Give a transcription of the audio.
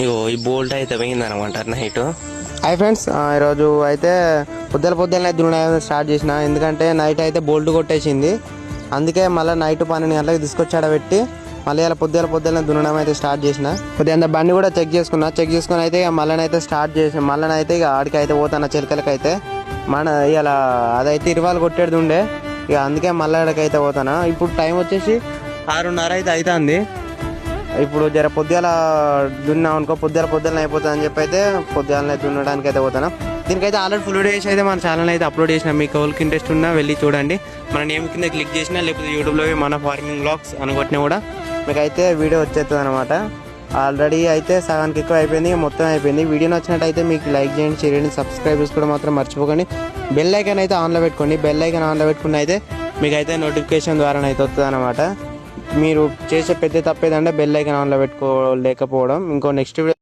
ఇగో ఈ బోల్ట్ అయితే పోయింది అనమాట నైట్. హాయ్ ఫ్రెండ్స్, ఈరోజు అయితే పొద్దున్నే దున్నడం స్టార్ట్ చేసిన. ఎందుకంటే నైట్ అయితే బోల్ట్ కొట్టేసింది. అందుకే మళ్ళీ నైట్ 12 గంటలకు తీసుకొచ్చాడ పెట్టి మళ్ళీ ఇలా పొద్దున్నే దున్నడం అయితే స్టార్ట్ చేసిన. కొద్దిగా బండి కూడా చెక్ చేసుకుని అయితే మళ్ళీ స్టార్ట్ చేసిన. మళ్ళీ అయితే ఇక ఆడికి అయితే పోతాను చిలకలకైతే. మన ఇలా అదైతే ఇరువాలు కొట్టేది ఉండే, ఇక అందుకే మళ్ళీ ఆడికైతే పోతాను. ఇప్పుడు టైం వచ్చేసి 6:30 అయితే అవుతుంది. ఇప్పుడు జర పొద్దుగాల దున్నాం అనుకో, పొద్దున్న అయిపోతుంది అని చెప్పి అయితే పొద్దుగాలనే దున్నడానికి అయితే పోతాను. దీనికైతే ఆల్రెడీ ఫుల్ డేస్ అయితే మన ఛానల్ అయితే అప్లోడ్ చేసిన. మీకు ఎవరికి ఇంట్రెస్ట్ ఉన్నా వెళ్ళి చూడండి. మన నేమ్ కింద క్లిక్ చేసినా లేకపోతే యూట్యూబ్లో మన ఫార్మింగ్ వ్లాగ్స్ అనుకొట్టినా కూడా మీకు అయితే వీడియో వచ్చేస్తుంది అనమాట. ఆల్రెడీ అయితే సగానికి ఎక్కువ అయిపోయింది, మొత్తం అయిపోయింది. వీడియో నచ్చినట్టయితే మీకు లైక్ చేయండి, షేర్ చేయండి, సబ్స్క్రైబ్ చేసుకోవడం మాత్రం మర్చిపోకండి. బెల్ ఐకాన్ అయితే ఆన్లో పెట్టుకోండి. బెల్ ఐకాన్ ఆన్లో పెట్టుకుని అయితే మీకు అయితే నోటిఫికేషన్ ద్వారా అయితే వస్తుంది అనమాట. మీరు చేసే పెద్ద తప్పేదంటే బెల్ ఐకాన్ ఆన్లో పెట్టుకోలేకపోవడం. ఇంకో నెక్స్ట్ వీడియో